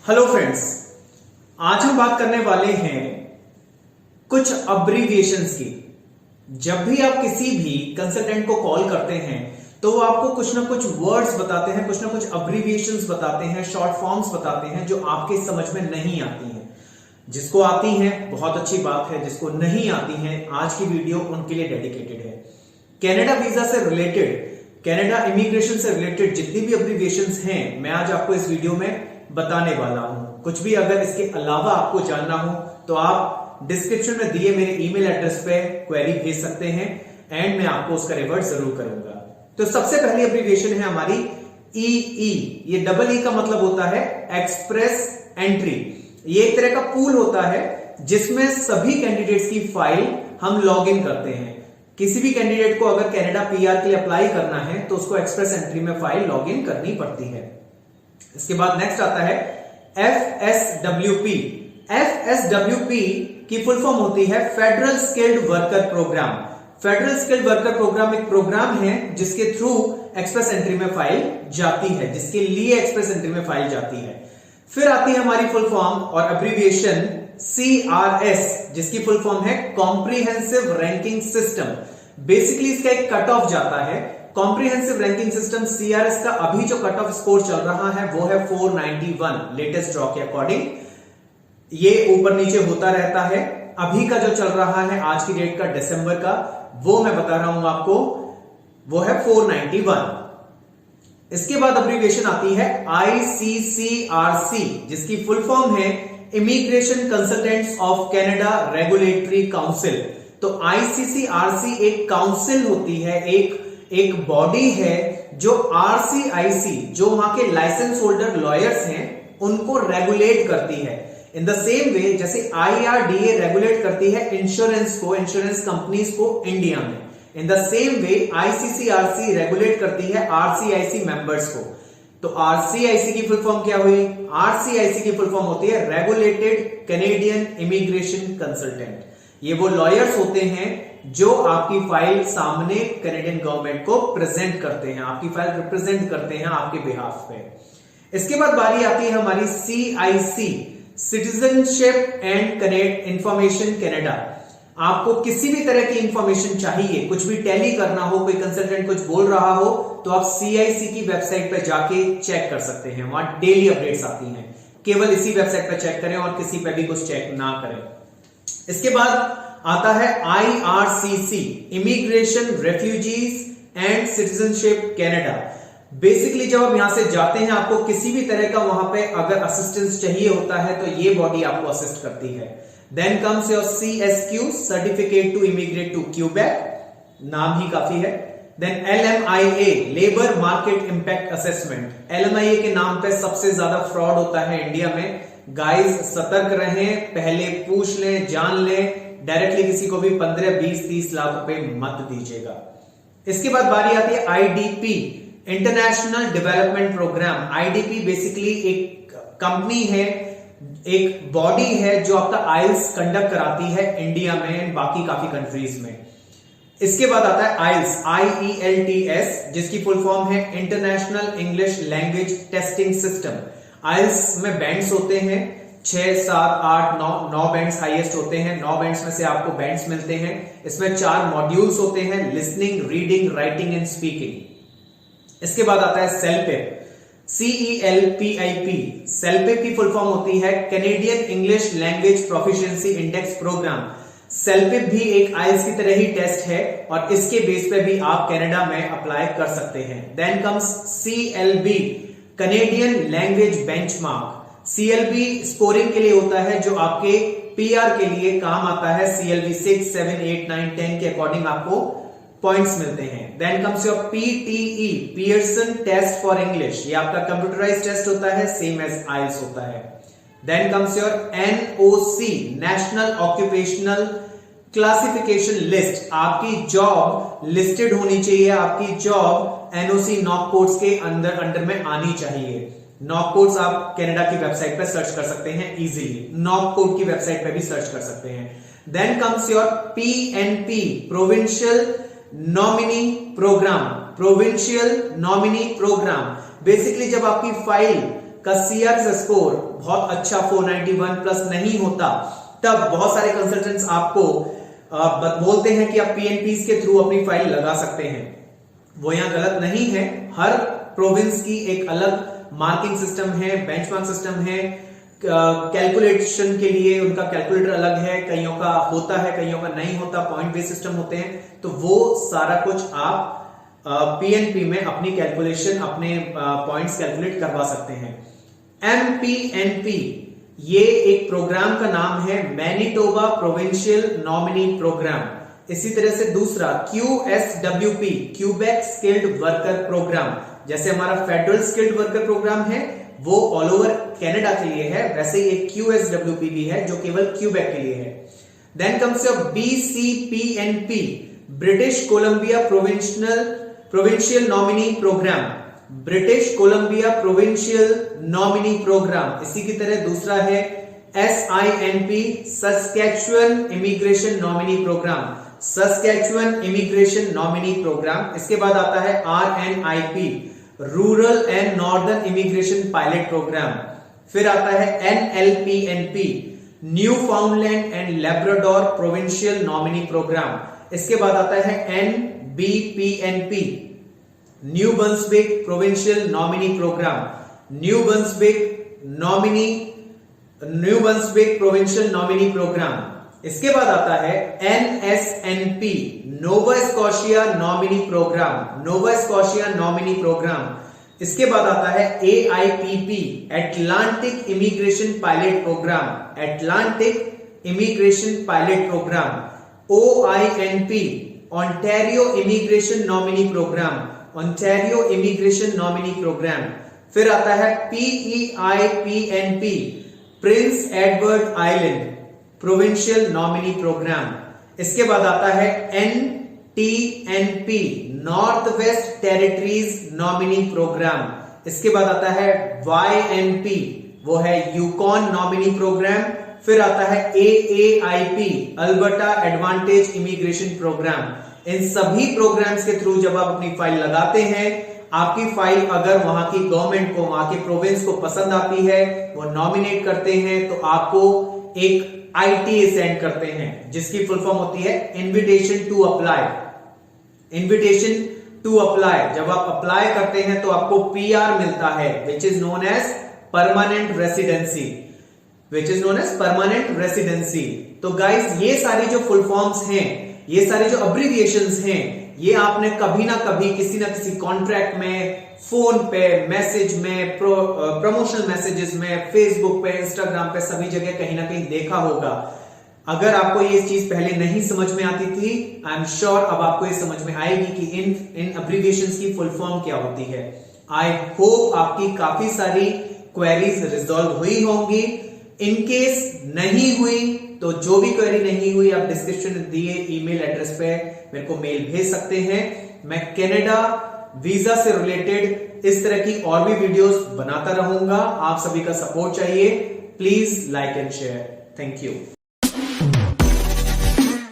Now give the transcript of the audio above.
Hello friends, आज हम बात करने वाले हैं कुछ अब्रीविएशंस की। जब भी आप किसी भी कंसल्टेंट को कॉल करते हैं तो वो आपको कुछ ना कुछ वर्ड्स बताते हैं, कुछ ना कुछ अब्रीविएशंस बताते हैं, शॉर्ट फॉर्म्स बताते हैं जो आपके समझ में नहीं आती हैं। जिसको आती हैं बहुत अच्छी बात है, जिसको नहीं आती हैं आज की वीडियो उनके लिए डेडिकेटेड है। कनाडा वीजा से रिलेटेड, कनाडा इमिग्रेशन से रिलेटेड जितनी भी अब्रीविएशंस हैं मैं आज आपको इस वीडियो में बताने वाला हूं। कुछ भी अगर इसके अलावा आपको जानना हो तो आप डिस्क्रिप्शन में दिए मेरे ईमेल एड्रेस पे क्वेरी भेज सकते हैं एंड मैं आपको उसका रिवर्ट जरूर करूंगा। तो सबसे पहली अब्रीविएशन है हमारी ई। ये डबल ई का मतलब होता है एक्सप्रेस एंट्री। ये एक तरह का पूल होता है जिसमें सभी कैंडिडेट्स की फाइल हम लॉग इन करते हैं। किसी भी कैंडिडेट को अगर कनाडा पीआर के लिए अप्लाई करना है तो उसको एक्सप्रेस एंट्री में फाइल लॉग इन करनी पड़ती है। इसके बाद नेक्स्ट आता है FSWP। FSWP की फुल फॉर्म होती है federal skilled worker programme. Federal skilled worker programme एक प्रोग्राम है जिसके थ्रू एक्सप्रेस एंट्री में फाइल जाती है, जिसके लिए एक्सप्रेस एंट्री में फाइल जाती है। फिर आती है हमारी फुल फॉर्म और अब्रीविएशन CRS, जिसकी फुल फॉर्म है कॉम्प्रिहेंसिव रैंकिंग सिस्टम। बेसिकली इसका एक कट ऑफ जाता है। कॉम्प्रिहेंसिव रैंकिंग सिस्टम CRS का अभी जो कट ऑफ स्कोर चल रहा है वो है 491 लेटेस्ट ड्रॉ के अकॉर्डिंग। ये ऊपर नीचे होता रहता है। अभी का जो चल रहा है आज की डेट का दिसंबर का, वो मैं बता रहा हूं आपको, वो है 491। इसके बाद अब्रीविएशन आती है ICCRC, जिसकी फुल फॉर्म है immigration consultants of Canada regulatory council. तो ICCRC एक काउंसिल होती है, एक बॉडी है जो RCIC, जो वहां के लाइसेंस होल्डर लॉयर्स हैं, उनको रेगुलेट करती है। इन द सेम वे जैसे IRDA रेगुलेट करती है इंश्योरेंस को, इंश्योरेंस कंपनीज को इंडिया में, in the same way ICCRC regulate करती है RCIC मेंबर्स को। तो RCIC की फुल फॉर्म क्या हुई? RCIC की फुल फॉर्म होती है रेगुलेटेड कैनेडियन इमिग्रेशन कंसल्टेंट। ये वो लॉयर्स होते हैं जो आपकी फाइल सामने कैनेडियन गवर्नमेंट को प्रेजेंट करते हैं, आपकी फाइल रिप्रेजेंट करते हैं आपके बिहाफ पे। इसके बाद बारी आती है हमारी CIC, citizenship and information Canada. आपको किसी भी तरह की इंफॉर्मेशन चाहिए, कुछ भी टैली करना हो, कोई कंसल्टेंट कुछ बोल रहा हो, तो आप CIC की वेबसाइट पे जाके चेक कर सकते हैं। वहां डेली अपडेट्स आती हैं। केवल इसी वेबसाइट पे चेक करें और किसी पे भी कुछ चेक ना करें। इसके बाद आता है IRCC, immigration refugees and citizenship Canada. Basically जब आप यहां से जाते हैं, आपको किसी भी तरह का वहां पे अगर असिस्टेंस चाहिए होता है तो ये बॉडी आपको असिस्ट करती है। Then comes your CSQ, certificate to immigrate to Quebec, नाम ही काफी है। देन LMIA, labour market impact assessment. LMIA के नाम पे सबसे ज्यादा फ्रॉड होता है इंडिया में। गाइस सतर्क रहें, पहले पूछ लें, जान लें, डायरेक्टली किसी को भी 15, 20, 30 लाख रुपए मत दीजिएगा। इसके बाद बारी आती है IDP, international development program. IDP basically एक कंपनी है, एक बॉडी है जो आपका IELTS कंडक्ट कराती है इंडिया में, बाकी काफी कंट्रीज में। इसके बाद आता है IELTS, IELTS, जिसकी फुल फॉर्म है international English language testing system. IELTS में बैंड्स होते हैं 6, 7, 8, 9 बैंड्स हाईएस्ट होते हैं। 9 बैंड्स में से आपको बैंड्स मिलते हैं। इसमें 4 मॉड्यूल्स होते हैं, listening, reading, writing and speaking. इसके बाद आता है CELPIP, CELPIP। CELPIP की फुल फॉर्म होती है Canadian English language proficiency index program. CELPIP भी एक IELTS की तरह ही टेस्ट है और इसके बेस पे भी आप कनाडा में अप्लाई कर सकते हैं। Then comes CLB, Canadian language benchmark. CLB scoring के लिए होता है जो आपके PR के लिए काम आता है। CLB 6, 7, 8, 9, 10 के अकॉर्डिंग आपको पॉइंट्स मिलते हैं। Then comes your PTE, Pearson test for English. ये आपका कंप्यूटराइज्ड टेस्ट होता है, सेम एज IELTS होता है। Then comes your NOC, national occupational classification list. आपकी जॉब लिस्टेड होनी चाहिए, आपकी जॉब NOC नॉक कोड्स के अंडर में आनी चाहिए। नॉक कोड्स आप कनाडा की वेबसाइट पर सर्च कर सकते हैं इजीली, नॉक कोड की वेबसाइट पर भी सर्च कर सकते हैं। Then comes your PNP, provincial nominee program. Provincial nominee program basically जब आपकी फाइल का सीआरएस स्कोर बहुत अच्छा 491 प्लस नहीं होता, तब बहुत सारे कंसल्टेंट्स आपको बोलते हैं कि आप पीएनपीज के थ्रू अपनी फाइल लगा सकते हैं। वो यहां गलत नहीं है। हर प्रोविंस की एक अलग मार्किंग सिस्टम है, बेंचमार्क सिस्टम है, कैलकुलेशन के लिए उनका कैलकुलेटर अलग है, कईयों का होता है कईयों का नहीं होता, पॉइंट बेस्ड सिस्टम होते हैं। तो वो सारा कुछ आप पीएनपी में अपनी कैलकुलेशन, अपने पॉइंट्स कैलकुलेट करवा सकते हैं। एमपीएनपी ये एक प्रोग्राम का नाम है, मैनिटोबा प्रोविंशियल नॉमिनी प्रोग्राम। इसी तरह से दूसरा क्यूएसडब्ल्यूपी, क्यूबेक स्किल्ड वर्कर प्रोग्राम, जैसे हमारा फेडरल स्किल्ड वर्कर प्रोग्राम है वो ऑल ओवर कनाडा के लिए है, वैसे ही एक क्यूएसडब्ल्यूपी भी है जो केवल क्यूबेक के लिए है। Then comes your BCPNP, British Columbia provincial nominee program, British Columbia provincial nominee program. इसी की तरह दूसरा है SINP, Saskatchewan immigration nominee program, Saskatchewan immigration nominee program. इसके बाद आता है RNIP, rural and northern immigration pilot program. फिर आता है NLPNP, Newfoundland and Labrador provincial nominee program. इसके बाद आता है NBPNP, New Brunswick provincial nominee program, New Brunswick provincial nominee program. इसके बाद आता है NSNP, Nova Scotia nominee program, Nova Scotia nominee program. इसके बाद आता है AIPP, Atlantic immigration pilot program, Atlantic immigration pilot program. OINP, Ontario immigration nominee program, Ontario immigration nominee program. फिर आता है PEIPNP, Prince Edward Island provincial nominee program. इसके बाद आता है NTNP, North West Territories nominee program. इसके बाद आता है YNP, वो है यूकॉन नॉमिनी प्रोग्राम। फिर आता है AAIP, Alberta advantage immigration program. इन सभी प्रोग्राम्स के थ्रू जब आप अपनी फाइल लगाते हैं, आपकी फाइल अगर वहां की गवर्नमेंट को, वहां के प्रोविंस को पसंद आती है, वो नॉमिनेट करते हैं, तो आपको एक ITA सेंड करते हैं जिसकी फुल फॉर्म होती है invitation to apply. Invitation to apply जब आप अप्लाई करते हैं तो आपको PR मिलता है, which is known as permanent residency, which is known as permanent residency. तो गाइस ये सारी जो फुल फॉर्म्स हैं, ये सारे जो अब्रिविएशंस हैं, ये आपने कभी ना कभी किसी ना किसी कॉन्ट्रैक्ट में, फोन पे, मैसेज में, प्रमोशनल मैसेजेस में, फेसबुक पे, इंस्टाग्राम पे, सभी जगह कहीं ना कहीं देखा होगा। अगर आपको ये चीज पहले नहीं समझ में आती थी, आई एम श्योर अब आपको ये समझ में आएगी कि इन अब्रिविएशंस की फुल फॉर्म क्या होती है। आई होप आपकी काफी सारी क्वेरीज रिजॉल्व हुई होंगी। इन केस नहीं हुई तो जो भी क्वेरी नहीं हुई, आप डिस्क्रिप्शन में दिए ईमेल एड्रेस पे मेरे को मेल भेज सकते हैं। मैं कनाडा वीजा से रिलेटेड इस तरह की और भी वीडियोस बनाता रहूंगा। आप सभी का सपोर्ट चाहिए। Please like and share. Thank you.